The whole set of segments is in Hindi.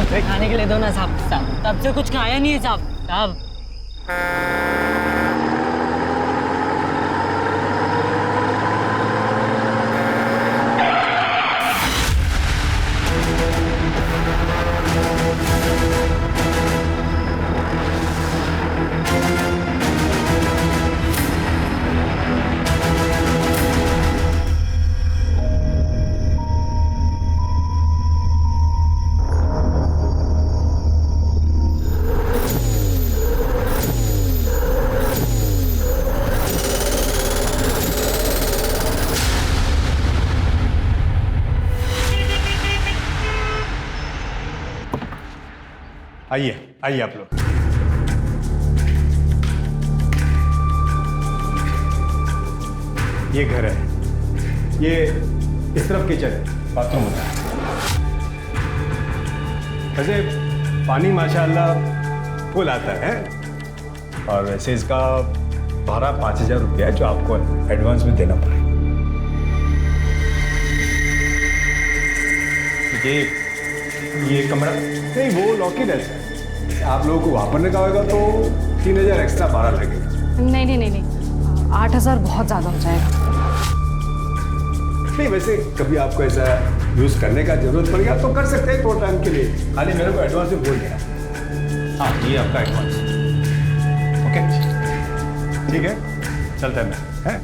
कुछ भी खाने के लिए दो ना साहब। साहब तब से कुछ खाया नहीं है साहब। साहब आइए आइए आप लोग। ये घर है, ये इस तरफ किचन है, बाथरूम होता है। वैसे पानी माशाल्लाह फुल आता है और वैसे इसका भाड़ा 5,000 रुपया है जो आपको एडवांस में देना पड़ेगा। ये कमरा नहीं, वो लॉकेट है। आप लोगों को वहां पर रखा होगा तो 3,000 एक्स्ट्रा भाड़ा लगेगा। नहीं नहीं नहीं नहीं, 8,000 बहुत ज्यादा हो जाएगा। नहीं वैसे कभी आपको ऐसा यूज करने का जरूरत पड़ेगा तो कर सकते हैं थोड़ा टाइम के लिए, खाली मेरे को एडवांस में बोल देना। हाँ ये आपका एडवांस। ओके ठीक है, चलता है मैं है?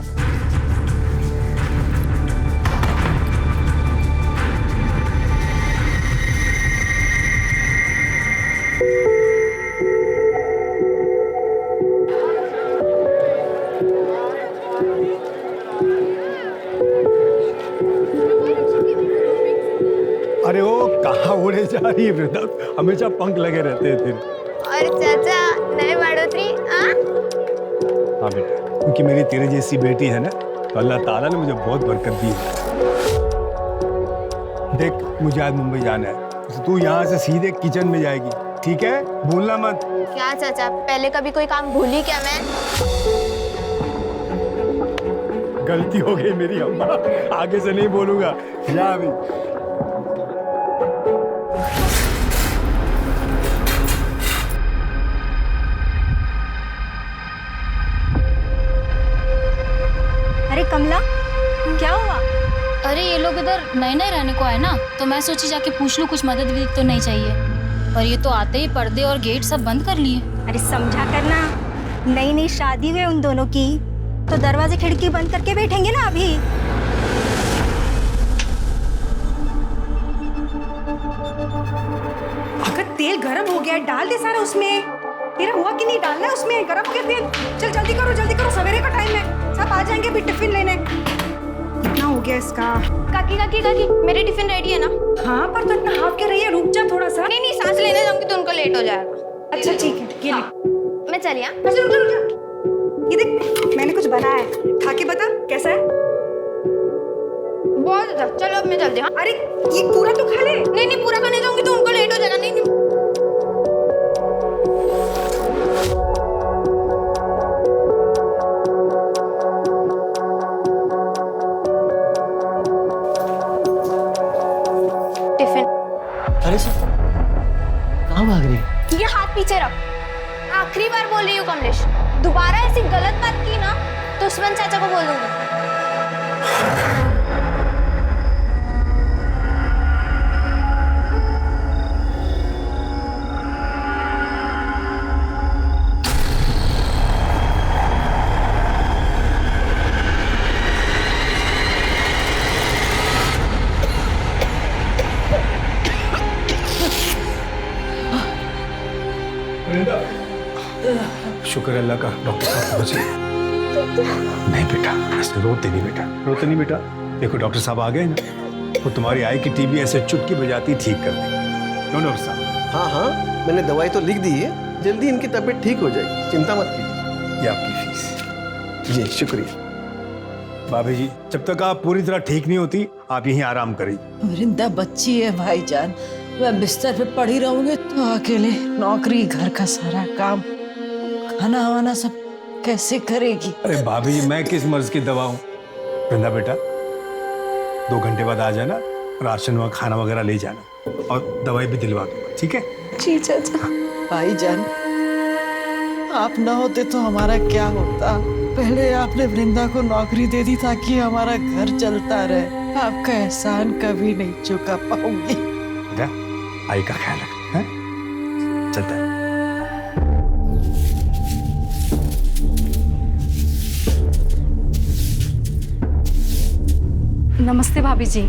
अरे वो कहाँ उड़े जा रही है वृंदा, हमेशा पंख लगे रहते हैं तेरे। और चाचा नए बढ़ोतरी। हाँ बेटा, क्योंकि मेरी तेरे जैसी बेटी है ना तो अल्लाह ताला ने मुझे बहुत बरकत दी है। देख मुझे आज मुंबई जाना है तो तू यहाँ से सीधे किचन में जाएगी, ठीक है? भूलना मत। क्या चाचा, पहले कभी कोई काम भूली क्या मैं? गलती हो गई मेरी अम्मा, आगे से नहीं बोलूंगा। जा अभी। अरे कमला, क्या हुआ? अरे ये लोग इधर नए नए रहने को आए ना, तो मैं सोची जाके पूछ लूं कुछ मदद विदद तो नहीं चाहिए। और ये तो आते ही पर्दे और गेट सब बंद कर लिए। अरे समझा करना, नई नई शादी हुई उन दोनों की, तो दरवाजे खिड़की बंद करके बैठेंगे ना अभी। अगर तेल गर्म हो गया डाल दे सारा उसमें। तेरा हुआ कि नहीं डालना है उसमें, गर्म हो गया तेल। चल जल्दी करो, सवेरे का टाइम है, सब आ जाएंगे भी टिफिन लेने। कितना हो गया इसका? काकी काकी काकी, मेरी टिफिन रेडी है ना? हाँ पर तो इतना हाफ क्या रही है, रुक जा थोड़ा सा। नहीं नहीं, सांस लेने जाऊंगी तो उनको लेट हो जाएगा। अच्छा ठीक है, ये ले। मैं चलिए। अच्छा रुक जा। ये देख मैंने कुछ बनाया है, खा के बता कैसा है। बहुत अच्छा, चलो अब मैं चलती हूँ। अरे ये पूरा तो खा ले। नहीं नहीं, पूरा खाने जाऊंगी तो उनको लेट हो जाएगा। नहीं नहीं। टिफिन। अरे सर कहाँ भाग रही है? ये हाथ पीछे रख। आखिरी बार बोल रही हूँ कमलेश, दोबारा ऐसी गलत बात की ना तो उस्मान चाचा को बोल दूंगी। शुक्र है अल्लाह का, डॉक्टर साहब पहुंचे। नहीं बेटा, ऐसे रोते नहीं बेटा, रोते नहीं बेटा। देखो डॉक्टर साहब आ गए ना, वो तुम्हारी आई की टीबी ऐसे चुटकी बजाती ठीक कर देंगे। क्यों डॉक्टर साहब? हाँ हाँ, मैंने दवाई तो लिख दी है, जल्दी इनकी तबीयत ठीक हो जाएगी, चिंता मत कीजिए। ये आपकी फीस। जी शुक्रिया। भाभी जी, जब तक आप पूरी तरह ठीक नहीं होती आप यहीं आराम करिए। वृंदा बच्ची है भाईजान, मैं बिस्तर पे पड़ी रहूंगी तो अकेले नौकरी, घर का सारा काम, खाना वाना सब कैसे करेगी? अरे भाभी जी, मैं किस मर्ज की दवा हूँ? वृंदा बेटा 2 घंटे बाद आ जाना, राशन व खाना वगैरह ले जाना, और दवाई भी दिलवा दूंगा, ठीक है? जी चाचा। भाईजान, आप ना होते तो हमारा क्या होता। पहले आपने वृंदा को नौकरी दे दी ताकि हमारा घर चलता रहे। आपका एहसान कभी नहीं चुका पाऊंगी। बेटा, आई का ख्याल रख, हैं? चलता है। नमस्ते भाभी जी।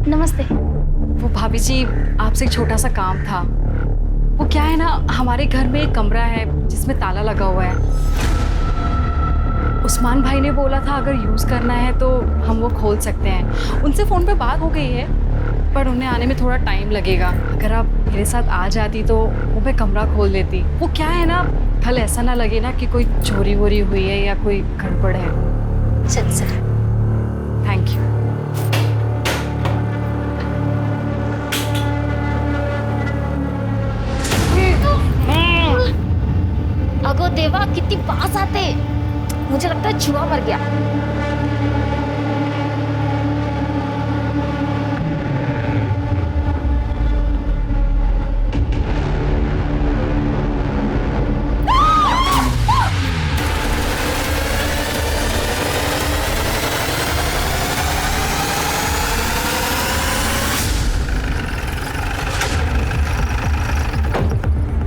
नमस्ते। वो भाभी जी, आपसे एक छोटा सा काम था। वो क्या है ना, हमारे घर में एक कमरा है जिसमें ताला लगा हुआ है। उस्मान भाई ने बोला था अगर यूज़ करना है तो हम वो खोल सकते हैं। उनसे फ़ोन पे बात हो गई है, पर उन्हें आने में थोड़ा टाइम लगेगा। अगर आप मेरे साथ आ जाती तो वो मैं कमरा खोल देती। वो क्या है ना, कल ऐसा ना लगे ना कि कोई चोरी वोरी हुई है या कोई गड़बड़ है। चल चल। Thank you. अगो देवा, कितनी पास आते। मुझे लगता है चूहा मर गया।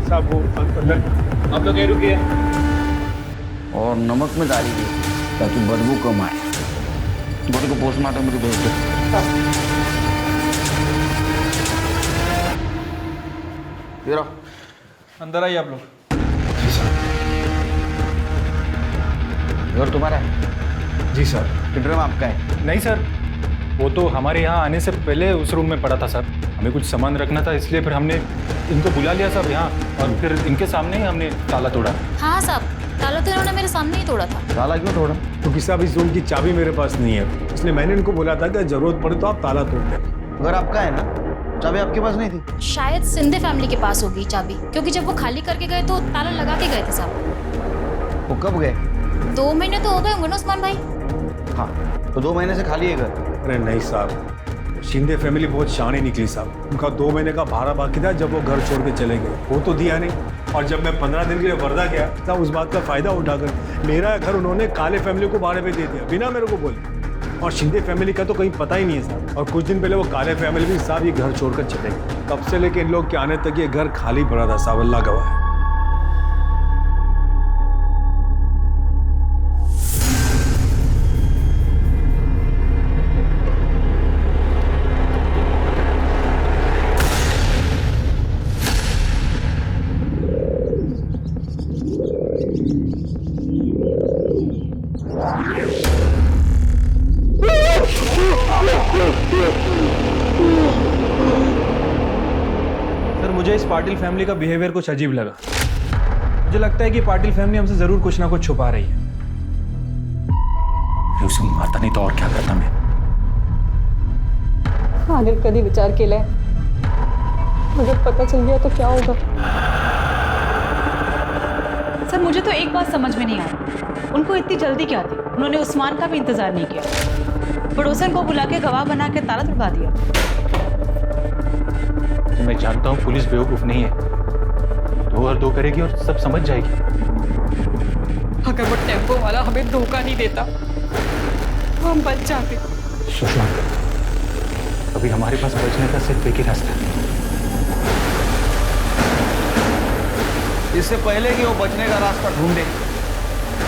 साहब वो अंदर, आप लोग यहीं रुकिए। और नमक में डालिए ताकि बदबू कम आए। बॉडी को पोस्टमार्टम में भेज दो। ये अंदर आइए आप लोग। घर तुम्हारा है? जी सर। बेडरूम आपका है? नहीं सर, वो तो हमारे यहाँ आने से पहले उस रूम में पड़ा था सर। हमें कुछ सामान रखना था, इसलिए फिर हमने इनको बुला लिया सब यहाँ, और फिर इनके सामने ही हमने ताला तोड़ा। हाँ साहब, ताला तो इन्होंने मेरे सामने ही तोड़ा था। ताला क्यों तोड़ा? क्योंकि साहब इस रूम की चाबी मेरे पास नहीं है, इसलिए मैंने इनको बोला था कि जरूरत पड़े तो आप ताला तोड़ दें। घर आपका है ना? चाबी आपके पास नहीं थी? शायद सिंधे फैमिली के पास होगी चाबी, क्योंकि जब वो खाली करके गए तो ताला लगा के गए थे साहब। वो कब गए? 2 महीने तो हो गए होंगे ना उस्मान भाई। हाँ, तो 2 महीने से खाली है घर? अरे नहीं साहब, शिंदे फैमिली बहुत शानी निकली साहब। उनका 2 महीने का भाड़ा बाकी था जब वो घर छोड़ के चले गए, वो तो दिया नहीं। और जब मैं 15 दिन के लिए वर्धा गया तब उस बात का फायदा उठाकर मेरा घर उन्होंने काले फैमिली को भाड़े पे दे दिया बिना मेरे को बोले। और शिंदे फैमिली का तो कहीं पता ही नहीं है साहब। और कुछ दिन पहले वो काले फैमिली भी साहब ये घर छोड़कर चले गए। तब से लेके इन लोग के आने तक ये घर खाली पड़ा था साहब, अल्लाह गवाह है। सर, मुझे इस पाटिल फैमिली का बिहेवियर कुछ अजीब लगा। मुझे लगता है कि पाटिल फैमिली हमसे जरूर कुछ ना कुछ छुपा रही है। उसे मारता नहीं तो और क्या करता मैं? अगर कभी विचार केला, अगर पता चल गया तो क्या होगा? सर, मुझे तो एक बात समझ में नहीं आई, उनको इतनी जल्दी क्या थी? उन्होंने उस्मान का भी इंतजार नहीं किया, पड़ोसन को बुला के गवाह बना के ताला तुड़वा दिया। मैं जानता हूँ पुलिस बेवकूफ नहीं है, 2 और 2 करेगी और सब समझ जाएगी। अगर वो टेम्पो वाला हमें धोखा नहीं देता तो हम बच जाते। सुषमा, अभी हमारे पास बचने का सिर्फ एक ही रास्ता है। इससे पहले कि वो बचने का रास्ता ढूंढे,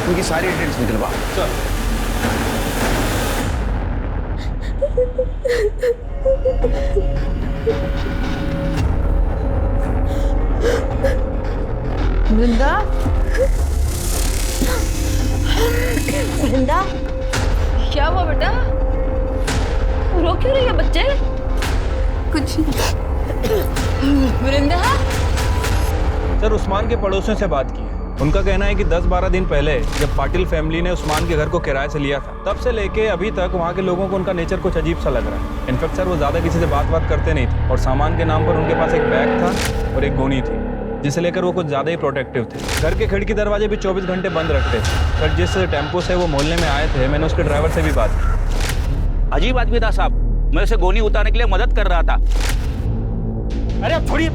उनकी सारी डिटेल्स निकलवा। वृंदा, वृंदा, क्या हुआ बेटा? रो क्यों रही है बच्चे? कुछ वृंदा, सर, उस्मान के पड़ोसियों से बात की है। उनका कहना है कि 10-12 दिन पहले जब पाटिल फैमिली ने उस्मान के घर को किराए से लिया था, तब से लेके अभी तक वहाँ के लोगों को उनका नेचर कुछ अजीब सा लग रहा है। इनफैक्ट सर, वो ज़्यादा किसी से बात करते नहीं थे, और सामान के नाम पर उनके पास एक बैग था और एक गोनी थी, जिसे लेकर वो कुछ ज़्यादा ही प्रोटेक्टिव थे। घर के खिड़की दरवाजे भी 24 घंटे बंद रखते थे। सर, जिस टेम्पो से वो मोहल्ले में आए थे, मैंने उसके ड्राइवर से भी बात की। अजीब आदमी था साहब, मैं उसे गोनी उतारने के लिए मदद कर रहा था। अरे अब छोड़िए,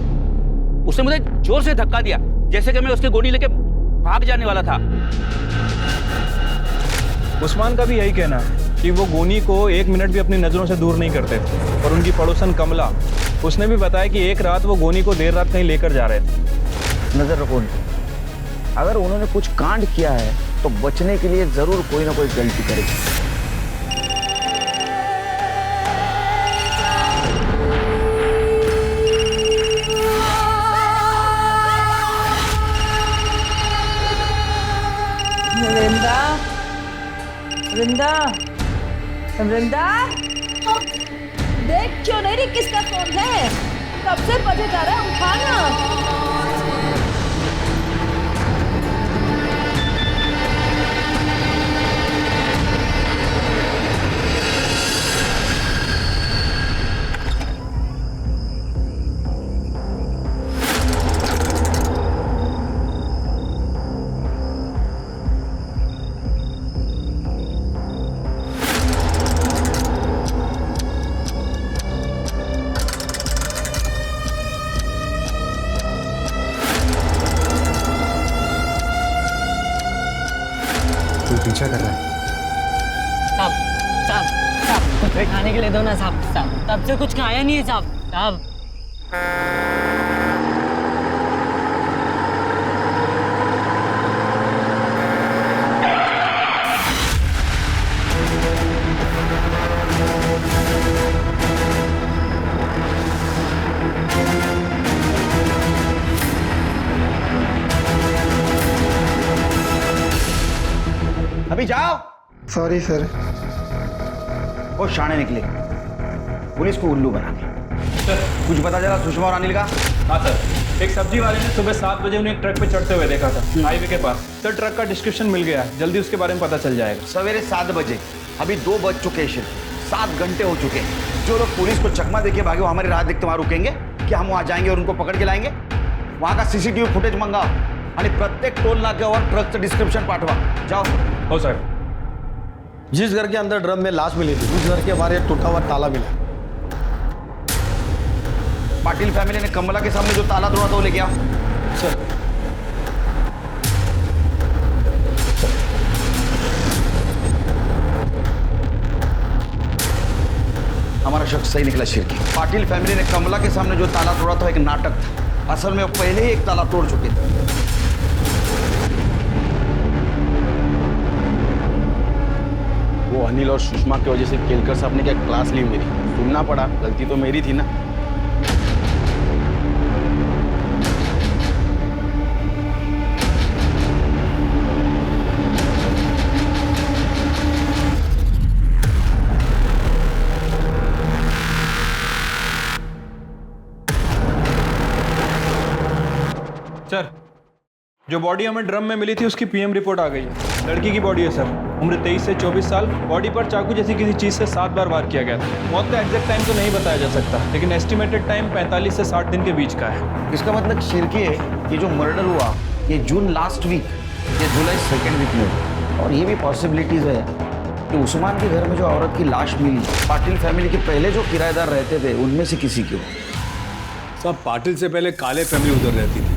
उसने मुझे जोर से धक्का दिया जैसे कि मैं उसकी गोली लेके भाग जाने वाला था। उस्मान का भी यही कहना है कि वो गोनी को 1 मिनट भी अपनी नज़रों से दूर नहीं करते थे। और उनकी पड़ोसन कमला, उसने भी बताया कि एक रात वो गोनी को देर रात कहीं लेकर जा रहे थे। नजर रखो उन पर। अगर उन्होंने कुछ कांड किया है तो बचने के लिए जरूर कोई ना कोई गलती करेगी। वृंदा, वृंदा, वृंदा, देख क्यों नहीं रही किसका फोन है? कब से बजे जा रहा है, उठाना। पीछा कर रहा है। साहब साहब साहब कुछ खाने के लिए दो ना साहब। साहब तब से कुछ खाया नहीं है साहब। साहब अभी जाओ। Sorry sir. वो शाणे निकले, पुलिस को उल्लू बना के। कुछ पता चला सुषमा और अनिल का? हाँ सर, एक सब्जी वाले ने सुबह 7 बजे उन्हें एक ट्रक पे चढ़ते हुए देखा था हाईवे के पास। सर ट्रक का डिस्क्रिप्शन मिल गया, जल्दी उसके बारे में पता चल जाएगा। सवेरे 7 बजे, अभी 2 बज चुके हैं, 7 घंटे हो चुके हैं। जो लोग पुलिस को चकमा देके भागे वो हमारी राह देखते वहां रुकेंगे? क्या हम वहां जाएंगे और उनको पकड़ के लाएंगे? वहां का सीसीटीवी फुटेज मंगाओ आणि प्रत्येक टोल नाक्यावर ट्रकचं डिस्क्रिप्शन पाठवा। जाओ। हो सर। जिस घर के अंदर ड्रम में लाश मिली थी उस घर के बाहर एक टूटा हुआ ताला मिला। पाटिल फैमिली ने कमला के सामने जो ताला तोड़ा था वो लेके आओ। सर। हमारा शख्स सही निकला शिरकी। पाटिल फैमिली ने कमला के सामने जो ताला तोड़ा था एक नाटक था। असल में वो पहले ही एक ताला तोड़ चुके थे। वो अनिल और सुषमा की वजह से केलकर साहब ने क्या क्लास ली मेरी, सुनना पड़ा। गलती तो मेरी थी ना। सर जो बॉडी हमें ड्रम में मिली थी उसकी पीएम रिपोर्ट आ गई है। लड़की की बॉडी है सर, उम्र 23 से 24 साल। बॉडी पर चाकू जैसी किसी चीज से 7 बार वार किया गया था। मौत का एग्जैक्ट टाइम तो नहीं बताया जा सकता, लेकिन एस्टिमेटेड टाइम 45 से 60 दिन के बीच का है। इसका मतलब शिरकी है, ये जो मर्डर हुआ ये जून लास्ट वीक या जुलाई 2nd वीक में हुआ। और ये भी पॉसिबिलिटीज है कि उस्मान के घर में जो औरत की लाश मिली पाटिल फैमिली के पहले जो किराएदार रहते थे उनमें से किसी की हो। साहब पाटिल से पहले काले फैमिली उधर रहती थी।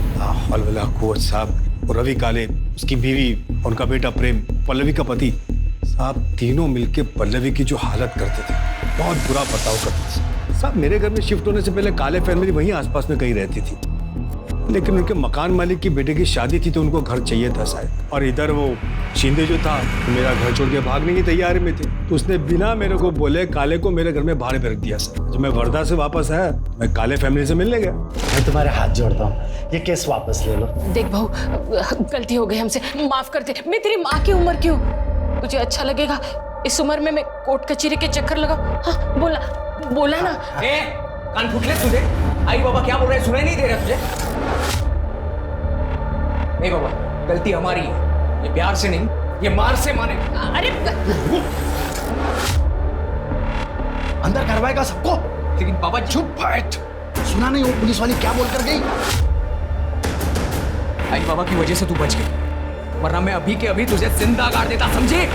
हलवला कोच साहब और रवि काले, उसकी बीवी, उनका बेटा प्रेम, पल्लवी का पति। साहब तीनों मिलके पल्लवी की जो हालत करते थे, बहुत बुरा बर्ताव करते थे। साहब मेरे घर में शिफ्ट होने से पहले काले फैमिली वहीं आसपास में कहीं रहती थी, लेकिन उनके मकान मालिक की बेटे की शादी थी तो उनको घर चाहिए था शायद। और इधर वो शिंदे जो था तो मेरा घर छोड़ के भागने की तैयारी में थे, तो उसने बिना मेरे को बोले काले को मेरे घर में भाड़े पे रख दिया। सर जब मैं वर्धा से वापस आया मैं काले फैमिली से मिलने गया। मैं तुम्हारे हाथ जोड़ता हूँ, ये केस वापस ले लो। देख बहू, गलती हो गई हमसे, माफ कर दे। मैं तेरी माँ की उम्र की हूँ, तुझे अच्छा लगेगा इस उम्र में मैं कोर्ट कचहरी के चक्कर लगाऊं? हाँ बोला बोला ना। कान फूट ले तुझे। आई बाबा क्या बोल रहे हैं, सुनाई नहीं दे रहा तुझे? नहीं बाबा, गलती हमारी है, ये प्यार से नहीं, ये मार से माने। अरे अंदर करवाएगा सबको, लेकिन बाबा चुप बैठ। सुना नहीं वो पुलिस वाली क्या बोल कर गई? आई बाबा की वजह से तू बच गई, वरना मैं अभी के अभी तुझे जिंदा गाड़ देता, समझे?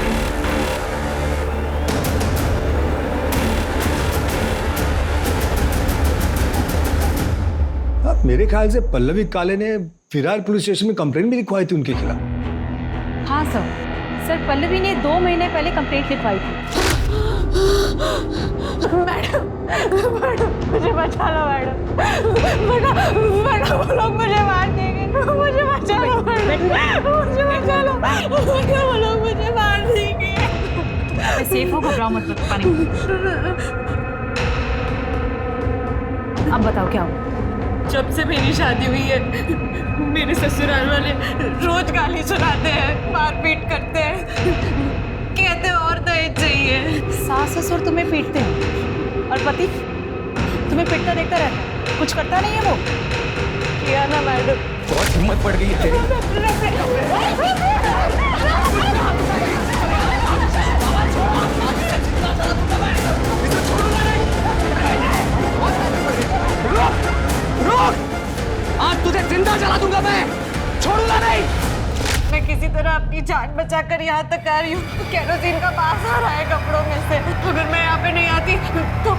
मेरे ख्याल से पल्लवी काले ने फिरार पुलिस स्टेशन में कंप्लेंट भी लिखवाई थी उनके खिलाफ। हाँ सर पल्लवी ने 2 महीने पहले कंप्लेंट लिखवाई थी। मैडम मुझे बचा लो मैडम, वो लोग मुझे मार देंगे, मुझे बचा लो मैडम, मुझे बचा लो, वो लोग मुझे मार देंगे। सेफ हो, घबराओ मत, पानी। अब बताओ क्या हो? जब से मेरी शादी हुई है मेरे ससुराल वाले रोज गाली सुनाते हैं, मारपीट करते हैं, कहते हैं और दहेज चाहिए। सास ससुर तुम्हें पीटते हैं और पति तुम्हें पिटता देखता रहता है, कुछ करता नहीं है वो? किया ना मैडम। बहुत हिम्मत पड़ गई है तेरी। आज तुझे जिंदा जला दूंगा मैं, छोड़ूंगा नहीं। मैं किसी तरह अपनी जान बचाकर यहाँ तक आ रही हूँ। केरोसिन का बास आ रहा है कपड़ों में से। अगर मैं यहाँ पे नहीं आती तो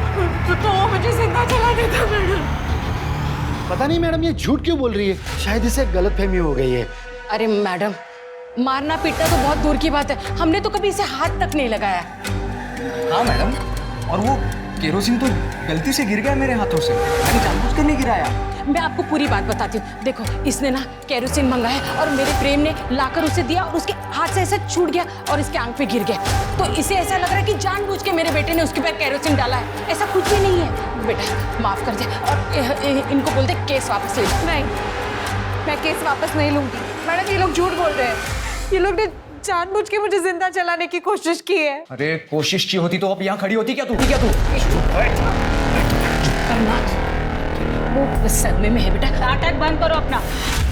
वो मुझे जिंदा जला देता मैडम। पता नहीं मैडम ये झूठ क्यों बोल रही है, शायद इसे गलतफहमी हो गई है। अरे मैडम, मारना पीटना तो बहुत दूर की बात है, हमने तो कभी इसे हाथ तक नहीं लगाया। हाँ मैडम, और वो केरोसिन तो गलती से गिर गया मेरे हाथों से, मैंने जानबूझकर नहीं गिराया। मैं आपको पूरी बात बताती हूँ। देखो, इसने ना केरोसिन मंगाया और मेरे प्रेम ने लाकर उसे दिया और उसके हाथ से ऐसा छूट गया और इसके आंख पे गिर गया। तो इसे ऐसा लग रहा है कि जानबूझ के मेरे बेटे ने उसके पैर केरोसिन डाला है। ऐसा कुछ भी नहीं है। बेटा माफ कर दे और इनको बोल दे केस वापस ले। नहीं, मैं केस वापस नहीं लूंगी मैडम। ये लोग झूठ बोल रहे हैं, ये लोग ने जानबूझ के मुझे जिंदा जलाने की कोशिश की है। अरे कोशिश की होती तो अब यहाँ खड़ी होती क्या तू? वो सदमे में है बेटा। नाटक बंद करो अपना।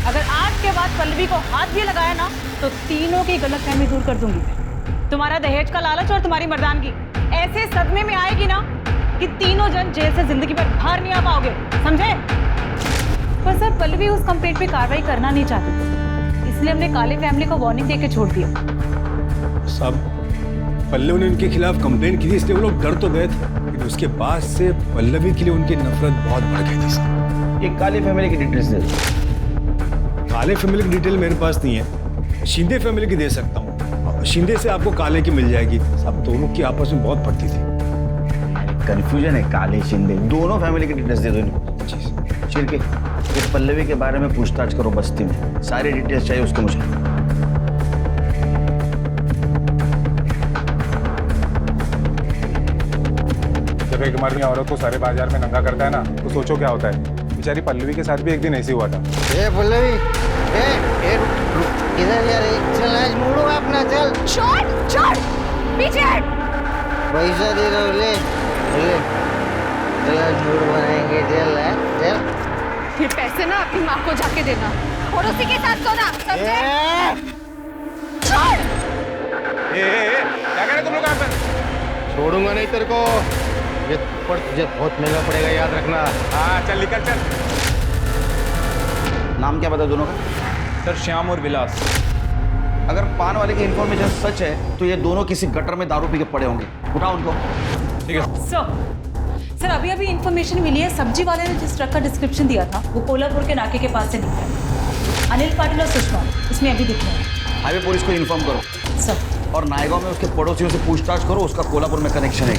अगर आज के बाद पल्लवी को हाथ भी लगाया ना तो तीनों की गलतफहमी दूर कर दूंगी। तुम्हारा दहेज का लालच और तुम्हारी मर्दानगी ऐसे सदमे में आएगी ना कि तीनों जन जेल से जिंदगी भर बाहर नहीं आ पाओगे, समझे? पर सर, पल्लवी उस कंप्लेंट पे कार्रवाई करना नहीं चाहती थी, इसलिए हमने काले फैमिली को वार्निंग देके छोड़ दिया। सब पल्लवी ने उनके खिलाफ कंप्लेंट की थी, इसलिए वो लोग डर तो गए थे, लेकिन उसके बाद से पल्लवी के लिए उनकी नफरत बहुत बढ़ गई थी। ये काले फैमिली की डिटेल्स दे दो। काले फैमिली की डिटेल मेरे पास नहीं है, शिंदे फैमिली की दे सकता हूँ। शिंदे से आपको काले की मिल जाएगी। सब दोनों की आपस में बहुत पड़ती थी। कंफ्यूजन है, काले शिंदे दोनों फैमिली की डिटेल्स दे दो इनको। चिरके, ये पल्लवी के बारे में पूछताछ करो बस्ती में, सारी डिटेल्स चाहिए उसके मुझे। जब एक मर्द औरत को सारे बाजार में नंगा करता है ना, तो सोचो क्या होता है। बेचारी पल्लवी के साथ भी एक दिन ऐसे हुआ था। ए पल्लवी, इधर यार, चल आज मुड़ो अपना, चल। छोड़ पीछे। पैसा दे दो, ले चल आज मूड बनाएंगे, चल। ये पैसे ना अपनी माँ को जाके देना और उसी के साथ सोना, समझे? छोड़। क्या कह रहे तुम लोग यहाँ पर? छोड़ूंगा नहीं तेरे को, ये थप्पड़ तुझे बहुत महंगा पड़ेगा, याद रखना। हाँ चल निकल चल। नाम क्या बता दोनों का? सर श्याम और विलास। अगर पान वाले की इन्फॉर्मेशन सच है तो ये दोनों किसी गटर में दारू पी के पड़े होंगे। उठाओ उनको। ठीक है सर, अभी इन्फॉर्मेशन मिली है, सब्जी वाले ने जिस ट्रक का डिस्क्रिप्शन दिया था वो कोल्हापुर के नाके के पास से निकला। अनिल पाटिल और सुषमा इसमें अभी दिख रहे हैं। हाईवे पुलिस को इन्फॉर्म करो सर। और नायगांव में उसके पड़ोसियों से पूछताछ करो, उसका कोल्हापुर में कनेक्शन है।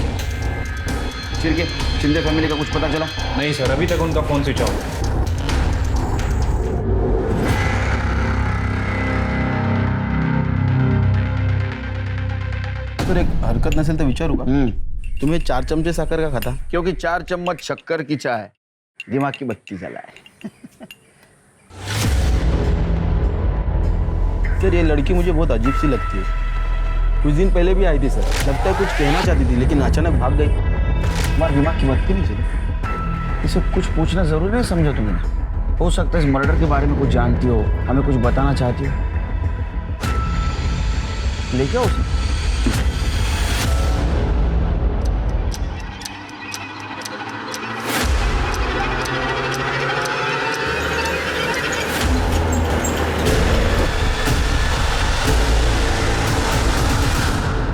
चिरके, शिंदे फैमिली का कुछ पता चला? नहीं सर, अभी तक उनका फोन स्विच ऑफ। तो एक हरकत नसेल तो विचारू का, तुम्हें 4 चमचे साखर का खाता? क्योंकि 4 चम्मच शक्कर की चाय दिमाग की बत्ती जलाए। सर ये लड़की मुझे बहुत अजीब सी लगती है। कुछ दिन पहले भी आई थी सर, लगता है कुछ कहना चाहती थी लेकिन अचानक भाग गई। तुम्हारे दिमाग की बत्ती नहीं चली? इसे कुछ पूछना जरूरी नहीं समझा तुमने? हो सकता है इस मर्डर के बारे में कुछ जानती हो, हमें कुछ बताना चाहती हो। लेके आओ उसे।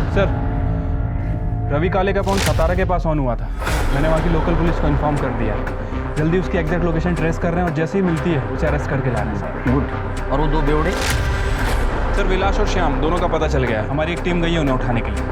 सर, रवि काले का फोन सतारा के पास ऑन हुआ था। मैंने वहाँ की लोकल पुलिस को इन्फॉर्म कर दिया। जल्दी उसकी एग्जैक्ट लोकेशन ट्रेस कर रहे हैं और जैसे ही मिलती है उसे अरेस्ट करके ला रहे हैं सर। गुड। और वो दो बेवड़े? सर विलास और श्याम दोनों का पता चल गया है। हमारी एक टीम गई है उन्हें उठाने के लिए।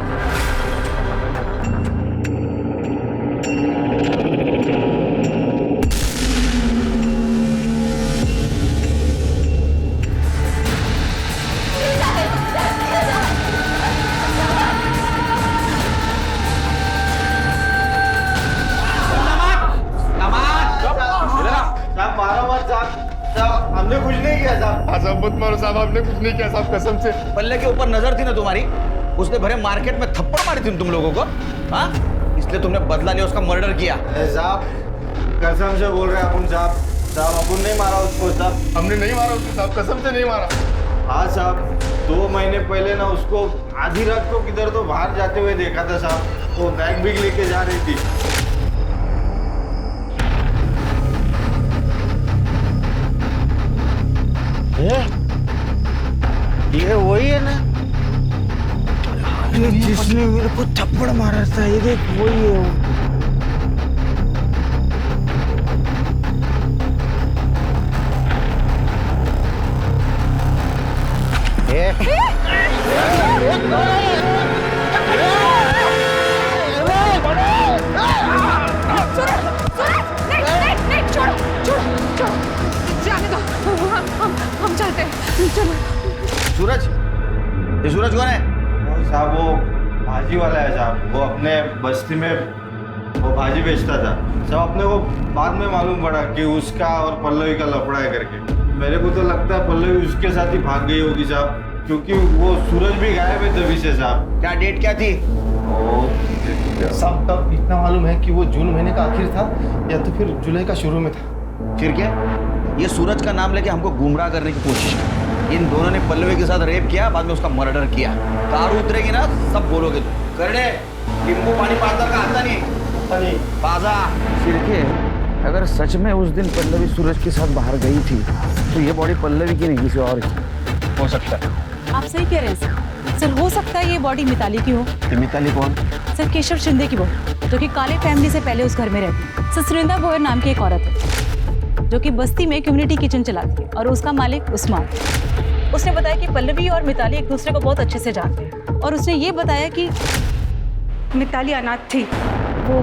हमने कुछ नहीं किया साहब। साहब मत मारो साहब, आपने कुछ नहीं किया साहब, कसम से। पल्ले के ऊपर नजर थी ना तुम्हारी, उसने भरे मार्केट में थप्पड़ मारी थी तुम लोगों को, हाँ? इसलिए तुमने बदला लिया, उसका मर्डर किया। साहब कसम से बोल रहे हैं अपन साहब। साहब अपन नहीं मारा उसको साहब। हमने नहीं मारा उसको साहब, कसम से नहीं मारा। हाँ साहब, 2 महीने पहले ना उसको आधी रात को किधर तो बाहर जाते हुए देखा था साहब। वो बैग भी लेके जा रही थी। ये वही है ना जिसने मेरे को थप्पड़ मारा था? ये देख वही है वो। हम चलते हैं, चलो। सूरज, ये सूरज कौन है? साहब वो भाजी वाला है साहब। वो अपने बस्ती में वो भाजी बेचता था साहब। अपने को बाद में मालूम पड़ा कि उसका और पल्लवी का लफड़ा है करके। मेरे को तो लगता है पल्लवी उसके साथ ही भाग गई होगी साहब, क्योंकि वो सूरज भी गायब है तभी से साहब। क्या डेट क्या थी? साहब तब इतना मालूम है कि वो जून महीने का आखिर था या तो फिर जुलाई का शुरू में था। फिर क्या? ये सूरज का नाम लेके हमको गुमराह करने की कोशिश की। इन दोनों ने पल्लवी के साथ रेप किया, बाद में उसका मर्डर किया। कार उतरेगी ना सब बोलोगे तुम। करने नींबू पानी पातर का आता नहीं बाजा। सिरके, अगर सच में उस दिन पल्लवी सूरज के साथ बाहर गई थी तो ये बॉडी पल्लवी की नहीं किसी और की हो सकता है। आप सही कह रहे हैं सर, हो सकता है ये बॉडी मिताली की हो। मिताली कौन? सर केशव शिंदे की बॉडी, जो कि काले फैमिली से पहले उस घर में रहती। सर सुनिंदा भोयर नाम की एक औरत है जो कि बस्ती में कम्युनिटी किचन चलाती है और उसका मालिक उस्मान। उसने बताया कि पल्लवी और मिताली एक दूसरे को बहुत अच्छे से जानते हैं और उसने ये बताया कि मिताली अनाथ थी। वो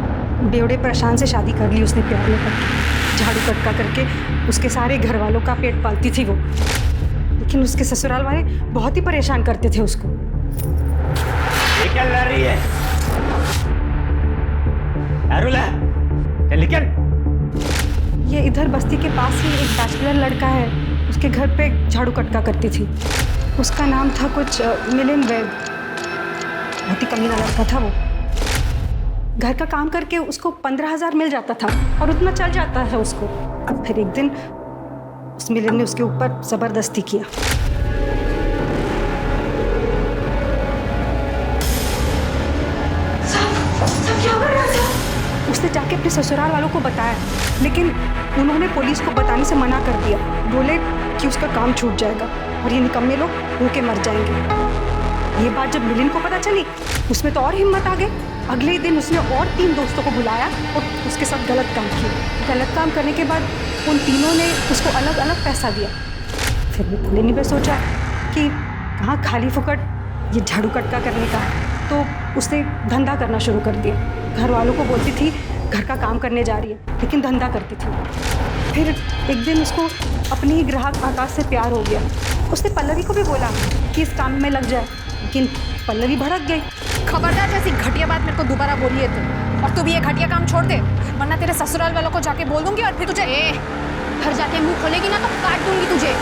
बेवड़े प्रशांत से शादी कर ली उसने प्यार में करके। झाड़ू कटका करके उसके सारे घर वालों का पेट पालती थी वो। लेकिन उसके ससुराल वाले बहुत ही परेशान करते थे उसको। ये क्या लड़ रही है? अरुला, निकल। ये इधर बस्ती के पास ही एक बैचलर लड़का है, उसके घर पे झाड़ू कटका करती थी। उसका नाम था कुछ मिलिंद वैद। बहुत ही कमीना लड़का था वो। घर का काम करके उसको 15,000 मिल जाता था और उतना चल जाता है उसको। फिर एक दिन उस मिलिंद ने उसके ऊपर जबरदस्ती किया। उसने जाके अपने ससुराल वालों को बताया, लेकिन उन्होंने पुलिस को बताने से मना कर दिया। बोले कि उसका काम छूट जाएगा और ये निकम्मे लोग भूखे मर जाएंगे। ये बात जब मिलिंद को पता चली उसमें तो और हिम्मत आ गई। अगले ही दिन उसने और 3 दोस्तों को बुलाया और उसके साथ गलत काम किया। गलत काम करने के बाद उन तीनों ने उसको अलग अलग पैसा दिया। फिर मिताली ने सोचा कि कहाँ खाली फुकट ये झाड़ू कटका करने का, तो उसने धंधा करना शुरू कर दिया। घर वालों को बोलती थी घर का काम करने जा रही है, लेकिन धंधा करती थी। फिर एक दिन उसको अपने ही ग्राहक आकाश से प्यार हो गया। उसने पल्लवी को भी बोला कि इस काम में लग जाए, लेकिन पल्लवी भड़क गई। खबरदार जैसी घटिया बात मेरे को दोबारा बोलिए तुम, और तू भी ये घटिया काम छोड़ दे, वरना तेरे ससुराल वालों को जाके बोल दूंगी और फिर तुझे घर जाके मुंह खोलेगी ना तो काट दूंगी तुझे।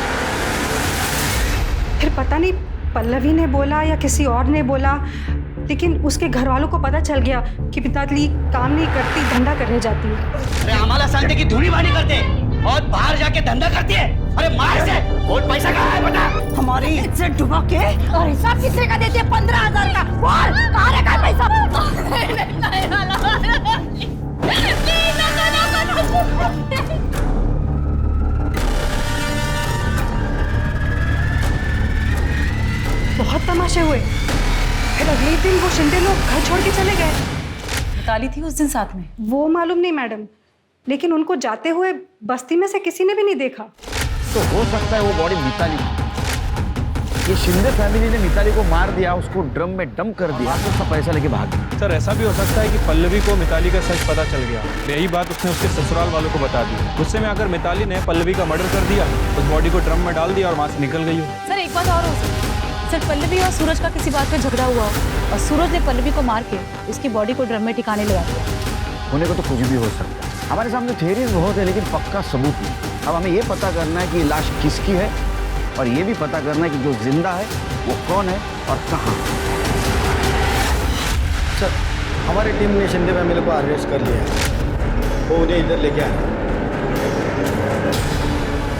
फिर पता नहीं पल्लवी ने बोला या किसी और ने बोला, लेकिन उसके घर वालों को पता चल गया कि मिताली काम नहीं करती, धंधा करने जाती है। अरे हमारा सांते की धूली बानी करते और बाहर जाके धंधा करती है। अरे मार से, बोल पैसा कहाँ है बता। हमारी इज्जत डुबा के और हिसाब कितने का देते हैं? 15,000 का। बोल कहाँ रखा है पैसा? बहुत तमाशे हुए। फिर अगले दिन वो शिंदे लोग घर छोड़ के चले गए। मिताली थी उस दिन साथ में? वो मालूम नहीं मैडम, लेकिन उनको जाते हुए बस्ती में से किसी ने भी नहीं देखा। तो हो सकता है वो बॉडी मिताली की। ये शिंदे फैमिली ने मिताली को मार दिया, उसको ड्रम में डंप कर दिया, तो उसका पैसा लेके भाग गया। सर ऐसा भी हो सकता है कि पल्लवी को मिताली का सच पता चल गया, यही बात उसने उसके ससुराल वालों को बता दी। गुस्से में आकर मिताली ने पल्लवी का मर्डर कर दिया, उस बॉडी को ड्रम में डाल दिया और वहाँ से निकल गई हो। सर एक बात और हो सकती है, सर पल्लवी और सूरज का किसी बात पे झगड़ा हुआ हो और सूरज ने पल्लवी को मार के उसकी बॉडी को ड्रम में ठिकाने लगा दिया। होने को तो कुछ भी हो सकता है। हमारे सामने थ्योरीज बहुत है लेकिन पक्का सबूत नहीं। अब हमें ये पता करना है कि लाश किसकी है और ये भी पता करना है कि जो जिंदा है वो कौन है और कहाँ। सर हमारी टीम ने शिंदे फैमिली को अरेस्ट कर लिया है, वो उन्हें इधर लेके आए।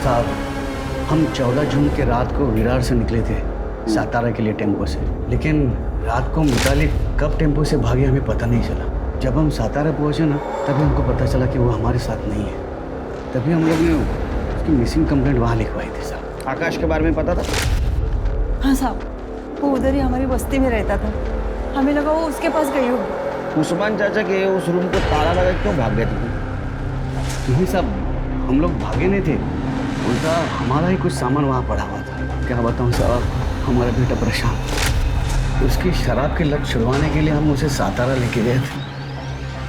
साहब हम 14 जून के रात को विरार से निकले थे सातारा के लिए टेम्पो से, लेकिन रात को मिताली कब टेम्पो से भागे हमें पता नहीं चला। जब हम सातारा पहुंचे ना तभी हमको पता चला कि वो हमारे साथ नहीं है। तभी हम लोग ने उसकी मिसिंग कंप्लेंट वहाँ लिखवाई थी साहब। आकाश के बारे में पता था? हाँ साहब, वो उधर ही हमारी बस्ती में रहता था, हमें लगा वो उसके पास गई होगी। उस्मान चाचा के उस रूम को ताला लगा क्यों भाग गए थे? नहीं साहब हम लोग भागे नहीं थे, उनका हमारा ही कुछ सामान वहाँ पड़ा हुआ था। क्या बताऊँ साहब, हमारा बेटा परेशान, उसकी शराब की लत छुड़वाने के लिए हम उसे सातारा लेके गए थे,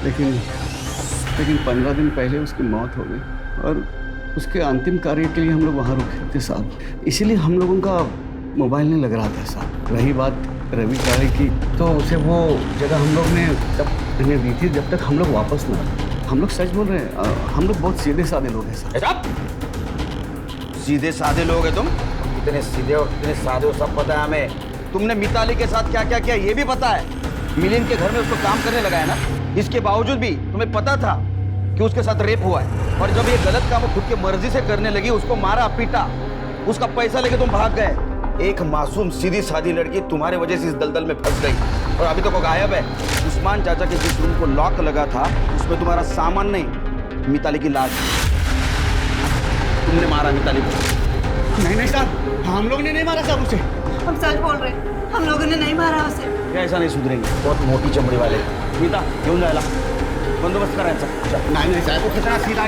लेकिन 15 दिन पहले उसकी मौत हो गई और उसके अंतिम कार्य के लिए हम लोग वहाँ रुके थे साहब। इसीलिए हम लोगों का मोबाइल नहीं लग रहा था साहब। रही बात रवि काले की, तो उसे वो जगह हम लोग ने तब हमें दी थी जब तक हम लोग वापस ना आए। हम लोग सच बोल रहे हैं, हम लोग बहुत सीधे साधे लोग हैं साहब। सीधे साधे लोग हैं तुम? कितने सीधे और कितने साधे हो सब पता है हमें। तुमने मिताली के साथ क्या क्या किया ये भी पता है। मिलिंद के घर में उसको काम करने लगा है ना, इसके बावजूद भी तुम्हें पता था कि उसके साथ रेप हुआ है, और जब ये गलत काम वो खुद की मर्जी से करने लगी उसको मारा पीटा, उसका पैसा लेके तुम भाग गए। एक मासूम सीधी सादी लड़की तुम्हारे वजह से इस दलदल में फंस गई और अभी तो वो गायब है। उस्मान चाचा के जिस रूम को लॉक लगा था उसमें तुम्हारा सामान नहीं, मिताली की लाश। तुमने मारा मिताली को। नहीं साहब, हम लोग ने नहीं मारा साहब उसे। हम सच बोल रहे हैं, हम लोगों ने नहीं मारा उसे। क्या ऐसा नहीं सुधरेंगे? बहुत मोटी चमड़ी वाले। मीता घेऊन जायला बंदोबस्त करायचा। नहीं साहब, वो कितना सीधा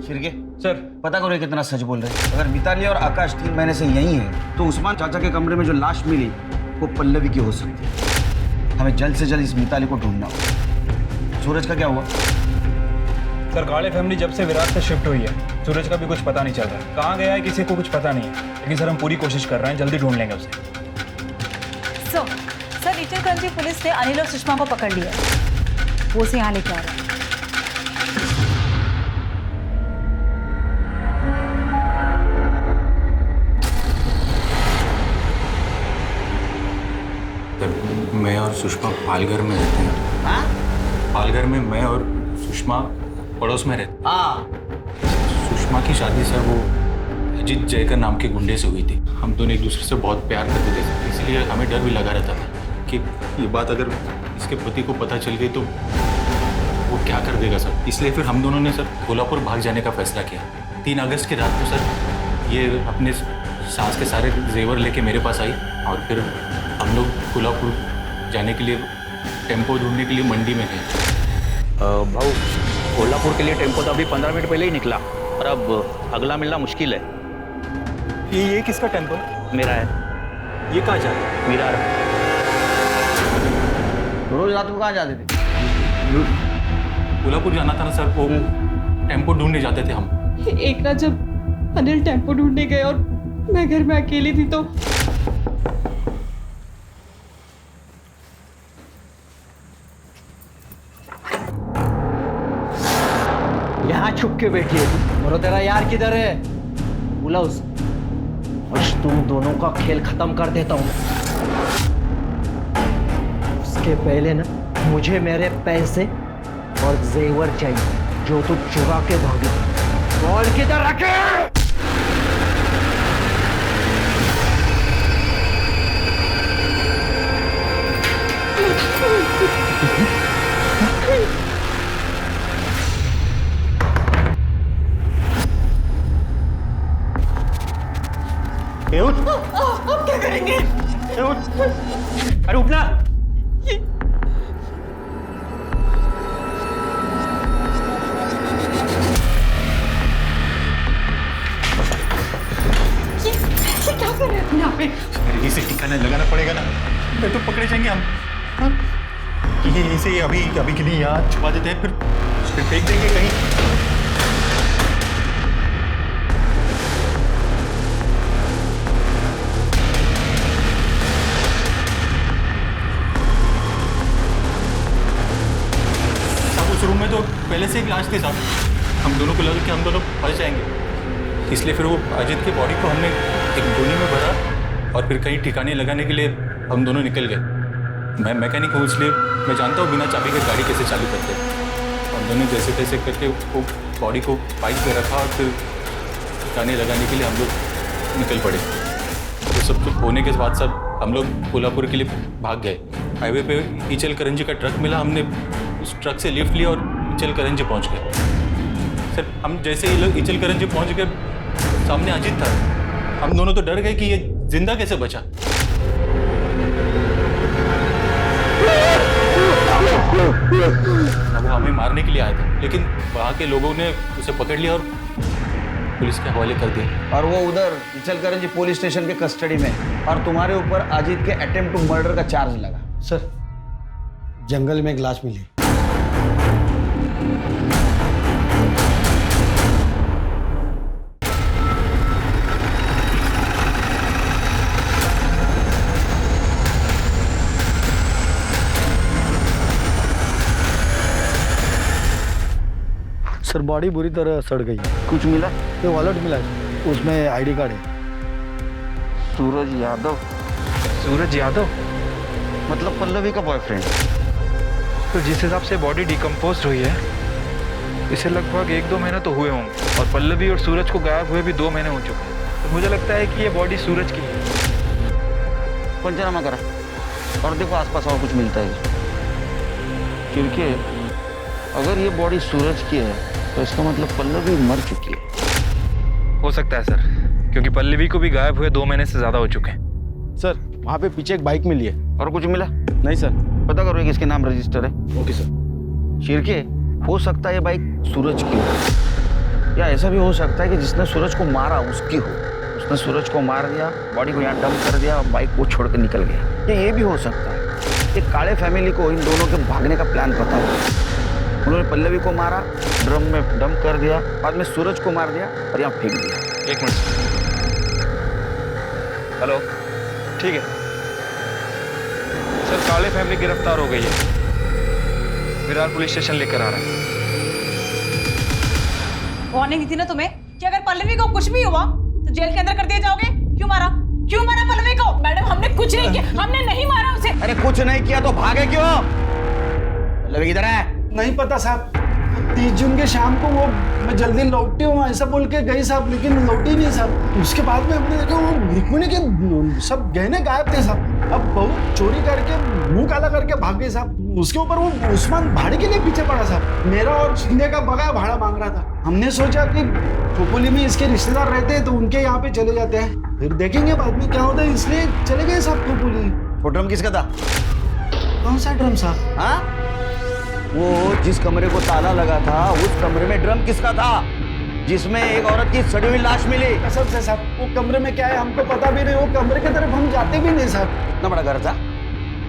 शिरके सर, पता करो कितना सच बोल रहे हैं। अगर मिताली और आकाश 3 महीने से यही है तो उस्मान चाचा के कमरे में जो लाश मिली वो पल्लवी की हो सकती है। हमें जल्द से जल्द इस मिताली को ढूंढना होगा। सूरज का क्या हुआ? सर काले फैमिली जब से विराट से शिफ्ट हुई है, सूरज का भी कुछ पता नहीं चल रहा। कहाँ गया है किसी को कुछ पता नहीं है, लेकिन सर हम पूरी कोशिश कर रहे हैं, जल्दी ढूंढ लेंगे उसे। सर रीचलगंज पुलिस ने अनिल और सुषमा को पकड़ लिया, वो उसे यहाँ लेके आ रहे हैं। मैं और सुषमा पालघर में रहते हैं। पालघर में मैं और सुषमा पड़ोस में रहते। सुषमा की शादी सर वो अजीत जयकर नाम के गुंडे से हुई थी। हम दोनों एक दूसरे से बहुत प्यार करते थे, इसलिए हमें डर भी लगा रहता था कि ये बात अगर इसके पति को पता चल गई तो वो क्या कर देगा सर। इसलिए फिर हम दोनों ने सर कोल्हापुर भाग जाने का फैसला किया। 3 अगस्त की रात को सर ये अपने सास के सारे जेवर लेके मेरे पास आई और फिर हम लोग कोल्हापुर जाने के लिए टेम्पो ढूंढने के लिए मंडी में गए। भाऊ कोल्हापुर के लिए टेम्पो तो अभी 15 मिनट पहले ही निकला और अब अगला मिलना मुश्किल है। ये किसका टेम्पो? मेरा है। ये कहाँ जा रहा है? विरार। रोज रात को कहाँ जाते थे? कोल्हापुर जाना था ना सर, वो टेम्पो ढूंढने जाते थे हम। एक रात जब अनिल टेम्पो ढूंढने गए और मैं घर में अकेली थी तो यहाँ छुप के बैठी है तुम। और तेरा यार किधर है? बुला उसे। आज तुम दोनों का खेल खत्म कर देता हूँ। उसके पहले ना मुझे मेरे पैसे और जेवर चाहिए जो तुम चुरा के भागे। बॉल किधर रखे? अब क्या करेंगे? अरे उठना। फिर तो पकड़े जाएंगे हम। हाँ? ये इसे अभी अभी के लिए यहाँ छुपा देते हैं, फिर फेंक देंगे कहीं। साहब उस रूम में तो पहले से एक लाश थे साहब, हम दोनों को लगा कि हम दोनों फंस जाएंगे, इसलिए फिर वो अजित की बॉडी को हमने एक गोनी में भरा और फिर कहीं ठिकाने लगाने के लिए हम दोनों निकल गए। मैं मैकेनिक हूँ, इसलिए मैं जानता हूँ बिना चाबी के गाड़ी कैसे चालू करते हैं। हम दोनों जैसे तैसे करके वो बॉडी को बाइक पे रखा और फिर ठिकाने लगाने के लिए हम लोग निकल पड़े। तो सब कुछ होने के बाद सब हम लोग कोल्हापुर के लिए भाग गए। हाईवे पे ईचल करंजी का ट्रक मिला, हमने उस ट्रक से लिफ्ट लिया और ईचल करंजी पहुँच गए। सर हम जैसे ही लोग ईचल करंजी पहुँच गए, सामने अजित था। हम दोनों तो डर गए कि ये जिंदा कैसे बचा। अब वो हमें मारने के लिए आया था, लेकिन वहाँ के लोगों ने उसे पकड़ लिया और पुलिस के हवाले कर दिया। और वो उधर इचलकरंजी पुलिस स्टेशन के कस्टडी में, और तुम्हारे ऊपर अजीत के अटेम्प्ट टू मर्डर का चार्ज लगा। सर जंगल में एक लाश मिली। सर बॉडी बुरी तरह सड़ गई है। कुछ मिला? ये वॉलेट मिला है, उसमें आईडी कार्ड है। सूरज यादव? सूरज यादव मतलब पल्लवी का बॉयफ्रेंड? तो जिस हिसाब से बॉडी डिकम्पोज हुई है, इसे लगभग 1-2 महीने तो हुए होंगे, और पल्लवी और सूरज को गायब हुए भी 2 महीने हो चुके हैं। तो मुझे लगता है कि ये बॉडी सूरज की है। पंचनामा करा और देखो आसपास और कुछ मिलता है, क्योंकि अगर ये बॉडी सूरज की है तो इसका मतलब पल्लवी मर चुकी है। हो सकता है सर, क्योंकि पल्लवी को भी गायब हुए 2 महीने से ज्यादा हो चुके हैं। सर वहाँ पे पीछे एक बाइक मिली है। और कुछ मिला? नहीं सर। पता करो ये किसके नाम रजिस्टर है। Okay sir. शिरके, हो सकता है ये बाइक सूरज की हो, या ऐसा भी हो सकता है कि जिसने सूरज को मारा उसकी हो। उसने सूरज को मार दिया, बॉडी को यहाँ डंप कर दिया और बाइक को छोड़ के निकल गया। ये भी हो सकता है कि काले फैमिली को इन दोनों के भागने का प्लान पता हो। उन्होंने पल्लवी को मारा, ड्रम में डंप कर दिया, बाद में सूरज को मार दिया और यहाँ फेंक दिया। 1 मिनट। हेलो, ठीक है सर, काले फैमिली गिरफ्तार हो गई है। विरार पुलिस स्टेशन लेकर आ रहा है। वार्निंग थी ना तुम्हें कि अगर पल्लवी को कुछ भी हुआ तो जेल के अंदर कर दिए जाओगे। क्यों मारा पल्लवी को? मैडम हमने कुछ नहीं किया, हमने नहीं मारा उसे। अरे कुछ नहीं किया तो भागे क्यों? पल्लवी किधर है? नहीं पता साहब, 30 जून के शाम को वो मैं जल्दी लौटी हूँ ऐसा बोल के गई साहब, लेकिन लौटी नहीं साहब। उसके बाद में हमने देखा वो रुक्मिणी के सब गहने गायब थे साहब। अब बहू चोरी करके मुंह काला करके भाग गई साहब। उसके ऊपर वो उस्मान भाड़े के लिए पीछे पड़ा साहब। मेरा और शिंदे का बगाया भाड़ा मांग रहा था। हमने सोचा कि खोपोली में इसके रिश्तेदार रहते हैं तो उनके यहाँ पे चले जाते हैं, फिर देखेंगे बाद में क्या होता है, इसलिए चले गए साहब खोपोली। वो ड्रम किसका था? कौन सा ड्रम साहब? हाँ, वो जिस कमरे को ताला लगा था उस कमरे में ड्रम किसका था जिसमें एक औरत की सड़ी हुई लाश मिली? कसम से साहब, वो कमरे में क्या है हमको पता भी नहीं। वो कमरे की तरफ हम जाते भी नहीं साहब। इतना बड़ा घर था,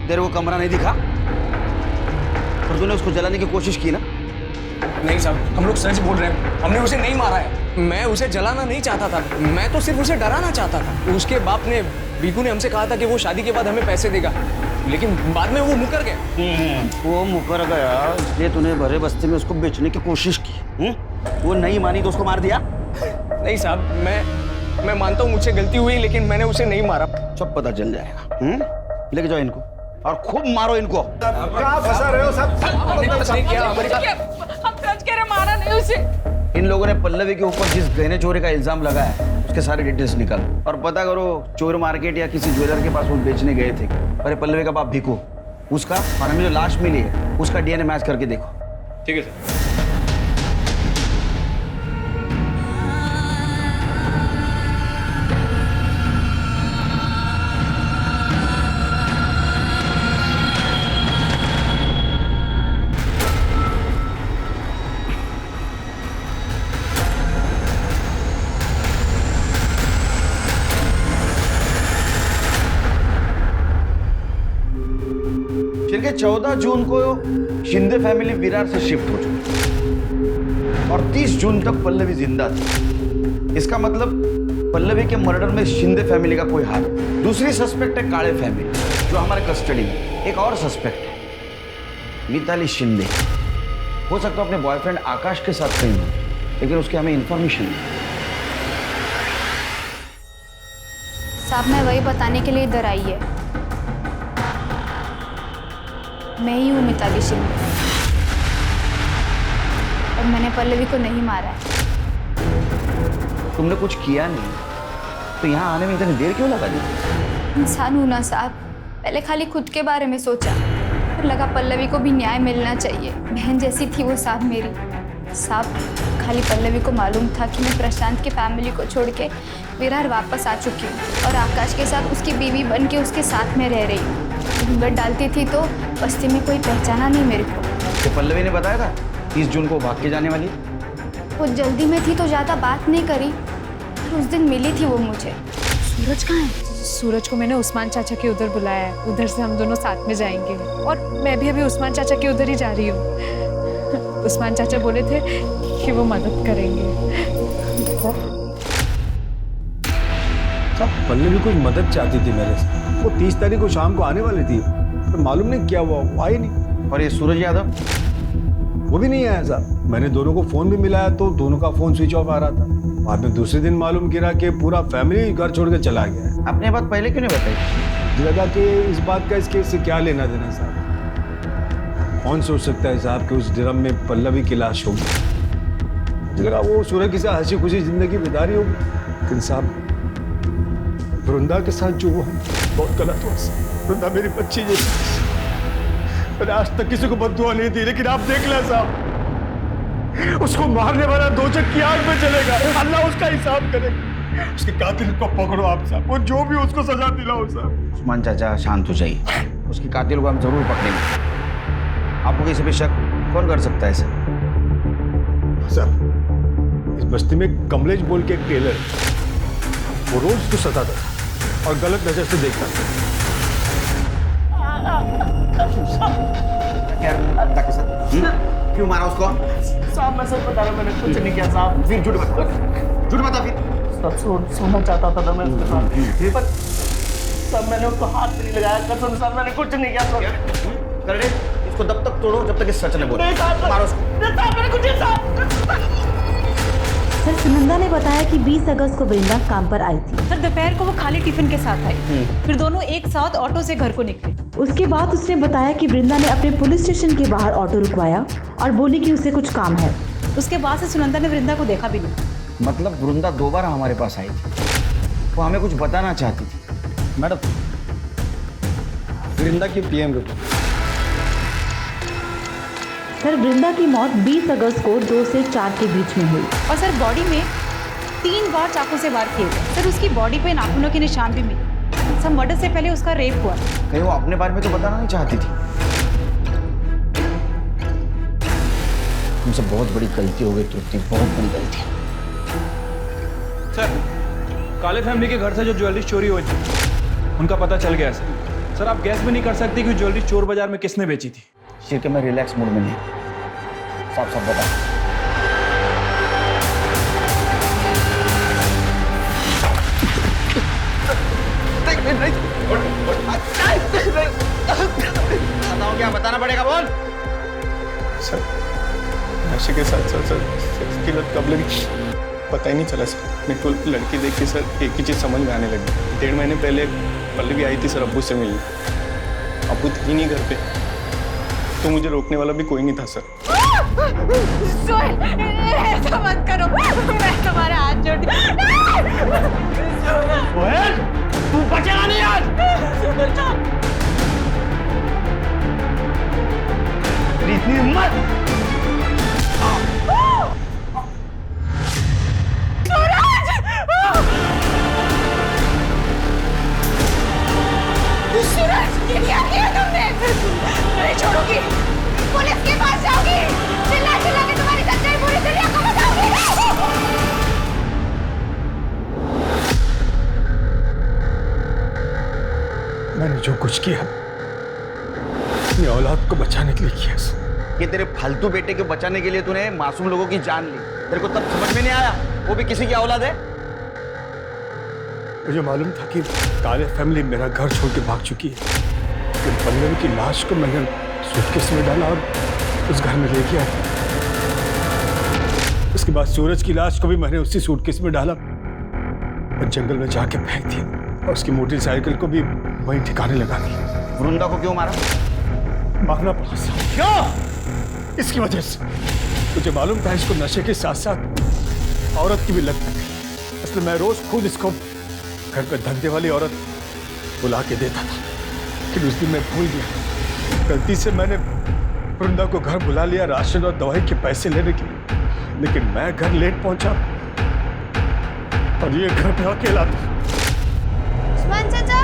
तेरे को कमरा नहीं दिखा? पर तूने उसको जलाने की कोशिश की ना? नहीं साहब, हम लोग सच बोल रहे हैं, हमने उसे नहीं मारा है। मैं उसे जलाना नहीं चाहता था, मैं तो सिर्फ उसे डराना चाहता था। उसके बाप ने, बीकू ने हमसे कहा था कि वो शादी के बाद हमें पैसे देगा, लेकिन बाद में वो मुकर गया। वो मुकर गया इसलिए तूने भरे बस्ती में उसको बेचने की कोशिश की। वो नहीं मानी तो उसको मार दिया? नहीं साहब, मैं मानता हूँ मुझसे गलती हुई, लेकिन मैंने उसे नहीं मारा। सब पता चल जाएगा। लेके जाओ इनको और खूब मारो इनको। कहाँ फंसा रहे हो सब? हम सच कह रहे, मारा नहीं उसे। इन लोगों ने पल्लवी के ऊपर जिस गहने चोरी का इल्जाम लगाया है उसके सारे डिटेल्स निकालो और पता करो चोर मार्केट या किसी ज्वेलर के पास वो बेचने गए थे। अरे पल्लवी का बाप भिकू, उसका और हमें जो लाश मिली है उसका डीएनए मैच करके देखो। ठीक है सर। 14 जून को शिंदे फैमिली विरार से शिफ्ट हो चुकी और 30 जून तक पल्लवी जिंदा थी। इसका मतलब पल्लवी के मर्डर में शिंदे फैमिली का कोई हाथ। दूसरी सस्पेक्ट है काले फैमिली जो हमारे कस्टडी में। एक और सस्पेक्ट है मिताली शिंदे। हो सकता है अपने बॉयफ्रेंड आकाश के साथ कहीं हो, लेकिन उसकी हमें इंफॉर्मेशन नहीं। साहब मैं वही बताने के लिए इधर आई है। मैं ही हूँ मिताली शिंदे और मैंने पल्लवी को नहीं मारा है। तुमने कुछ किया नहीं तो यहाँ आने में इतनी देर क्यों लगा दी? इंसान हूँ ना साहब, पहले खाली खुद के बारे में सोचा, फिर लगा पल्लवी को भी न्याय मिलना चाहिए। बहन जैसी थी वो साहब मेरी। साहब खाली पल्लवी को मालूम था कि मैं प्रशांत के फैमिली को छोड़ के विरार वापस आ चुकी हूँ और आकाश के साथ उसकी बीवी बन के उसके साथ में रह रही हूँ। घूंघट डालती थी तो बस्ती में कोई पहचाना नहीं मेरे को। तो पल्लवी ने बताया था 30 जून को भाग के जाने वाली। वो जल्दी में थी तो ज़्यादा बात नहीं करी, पर उस दिन मिली थी वो मुझे। सूरज कहाँ है? सूरज को मैंने उस्मान चाचा के उधर बुलाया है, उधर से हम दोनों साथ में जाएंगे और मैं भी अभी उस्मान चाचा के उधर ही जा रही हूँ। उस्मान चाचा बोले थे कि वो मदद करेंगे। सब पल्लवी कुछ मदद चाहती थी मेरे से। वो 30 तारीख को शाम को आने वाली थी, पर मालूम नहीं क्या हुआ, वो आई नहीं। और ये सूरज यादव वो भी नहीं आया साहब। मैंने दोनों को फोन भी मिलाया तो दोनों का फोन स्विच ऑफ आ रहा था। बाद में दूसरे दिन मालूम गिरा कि पूरा फैमिली घर छोड़ के चला गया है। आपने बात पहले क्यों नहीं बताई? लगा कि इस बात का इस केस से क्या लेना देना साहब। कौन सोच सकता है साहब कि उस ड्रम में पल्लवी की लाश होगी। लगा वो सूरज के साथ हंसी खुशी जिंदगी बितारी होगी, लेकिन साहब वृंदा के साथ जो हुआ बहुत गलत हुआ। वृंदा मेरी बच्ची जैसी, मैंने आज तक किसी को बददुआ नहीं दी, लेकिन आप देख लें साहब, उसको मारने वाला दोजख की आग में चलेगा। अल्लाह उसका हिसाब करेगा। उसके कातिल को पकड़ो आप साहब, और जो भी उसको सजा दिलाओ साहब। उस्मान चाचा शांत हो जाइए, उसकी कातिल को हम जरूर पकड़ेंगे। आपको किसी पे शक कौन कर सकता है साहब? इस बस्ती में कमलेश बोल के एक टेलर, वो रोज उसको सताता था और गलत नजर से देखता था। क्यों मारा उसको? साहब मैं सच बता रहा हूं, मैंने कुछ नहीं किया साहब। फिर झूठ बता फिर। सब सोना चाहता था मैं उसके साथ, पर सब मैंने उसको हाथ भी नहीं लगाया। कसम साहब मैंने कुछ नहीं किया। कर दे इसको, तब तक तोड़ो जब तक इस सच ने बोला। मारो उसको। मैंने कुछ नहीं साहब। सर सुनंदा ने बताया कि 20 अगस्त को वृंदा काम पर आई थी। सर दोपहर को वो खाली टिफिन के साथ आई, फिर दोनों एक साथ ऑटो से घर को निकले। उसके बाद उसने बताया कि वृंदा ने अपने पुलिस स्टेशन के बाहर ऑटो रुकवाया और बोली कि उसे कुछ काम है। उसके बाद से सुनंदा ने वृंदा को देखा भी नहीं। मतलब वृंदा दोबारा हमारे पास आई थी, वो हमें कुछ बताना चाहती थी। मैडम वृंदा की पीएम रिपोर्ट। सर वृंदा की मौत 20 अगस्त को 2 से 4 के बीच में हुई और सर बॉडी में 3 बार चाकू से वार किए गए। सर उसकी बॉडी पे नाखूनों के निशान भी मिले। सर मर्डर से पहले उसका रेप हुआ। कहीं वो अपने बारे में तो बताना नहीं चाहती थी। हमसे बहुत बड़ी गलती हो गई तुर्ती, बहुत बड़ी गलती। सर काले फैमिली के घर से जो ज्वेलरी चोरी हुई थी उनका पता चल गया सर। सर आप गैस भी नहीं कर सकती कि ज्वेलरी चोर बाजार में किसने बेची थी। शिरके में रिलैक्स मूड में नहीं, साफ साफ बता। बताओ क्या बताना पड़ेगा, बोल। सर नशे के साथ सर सेक्स की लत कब लगी पता ही नहीं चला सर। मेरे को लड़की देख के सर एक ही चीज़ समझ में आने लगी। 1.5 महीने पहले पल्लवी आई थी सर अब्बू से मिलने। अब्बू थे ही नहीं घर पे, तो मुझे रोकने वाला भी कोई नहीं था सर। सोहेल, ऐसा मत करो, मैं तुम्हारे हाथ जोड़ती हूँ। सोहेल, तू बचेगा नहीं आज। तेरी इतनी हिम्मत। सूरज, ये क्या किया तुमने? नहीं छोड़ूंगी, पुलिस के पास जाओगी, चिल्ला चिल्ला के तुम्हारी सच्चाई पूरी दुनिया को बताऊंगी। मैंने जो कुछ किया अपनी औलाद को बचाने के लिए किया सर। कि तेरे फालतू बेटे के बचाने के लिए तूने मासूम लोगों की जान ली, तेरे को तब समझ में नहीं आया वो भी किसी की औलाद है? मुझे मालूम था कि काले फैमिली मेरा घर छोड़ के भाग चुकी है, लेकिन पल्लवी की लाश को मैंने सूटकेस में डाला और उस घर में ले गया। उसके बाद सूरज की लाश को भी मैंने उसी सूटकेस में डाला और जंगल में जाके फेंक दिया, और उसकी मोटरसाइकिल को भी वहीं ठिकाने लगा दिया। वृंदा को क्यों मारा? मारना पड़ा साहब। क्यों? इसकी वजह से। मुझे मालूम था इसको नशे के साथ साथ औरत की भी लत थी, इसलिए मैं रोज खुद इसको घर पे धंधे वाली औरत बुला के देता था, लेकिन उस दिन मैं भूल गया। गलती से मैंने वृंदा को घर बुला लिया राशन और दवाई के पैसे लेने के लिए, लेकिन मैं घर लेट पहुंचा और ये घर पे अकेला था। उस्मान चाचा,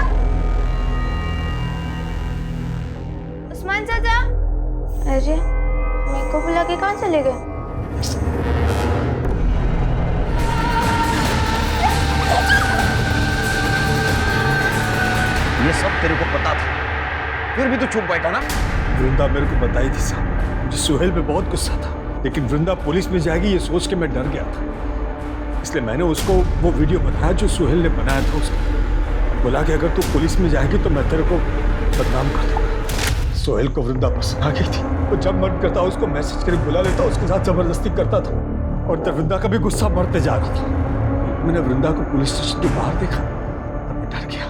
उस्मान चाचा, अरे मेरे को बुला के कहाँ चले गए? ये सब तेरे को पता था, फिर भी तू चुप बैठा ना? वृंदा मेरे को बताई थी साहब। मुझे सुहेल पे बहुत गुस्सा था, लेकिन वृंदा पुलिस में जाएगी ये सोच के मैं डर गया था, इसलिए मैंने उसको वो वीडियो बनाया जो सुहेल ने बनाया था। उसको बोला कि अगर तू पुलिस में जाएगी तो मैं तेरे को बदनाम कर दूंगा। सुहेल को वृंदा पसंद आ गई थी, वो जब मन करता उसको मैसेज करके बुला लेता, उसके साथ जबरदस्ती करता था, और तब वृंदा का भी गुस्सा बढ़ते जा रहा था। मैंने वृंदा को पुलिस स्टेशन के बाहर देखा, तब मैं डर गया।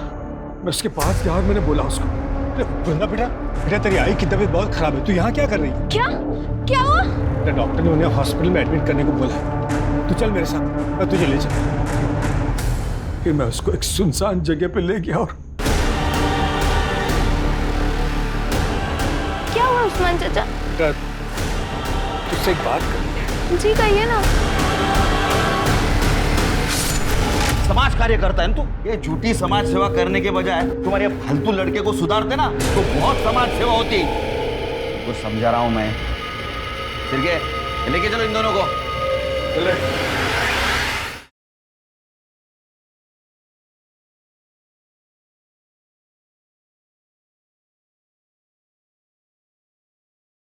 मैं उसके पास गया और मैंने बोला उसको, वृंदा बेटा बेटा तेरी आई की तबीयत बहुत खराब है, तू यहाँ क्या कर रही है? क्या क्या हुआ? डॉक्टर ने उन्हें हॉस्पिटल में एडमिट करने को बोला है, तू चल मेरे साथ, मैं तुझे ले चलूं। फिर मैं उसको एक सुनसान जगह पे ले गया। और क्या हुआ उस्मान चाचा? तुझसे एक बात करनी है। जी कहिए ना। समाज कार्य करता है ना तू? ये झूठी समाज सेवा करने के बजाय तुम्हारे फालतू लड़के को सुधारते ना तो बहुत समाज सेवा होती। कुछ समझा रहा हूं मैं। फिर के लेके चलो इन दोनों को। चले।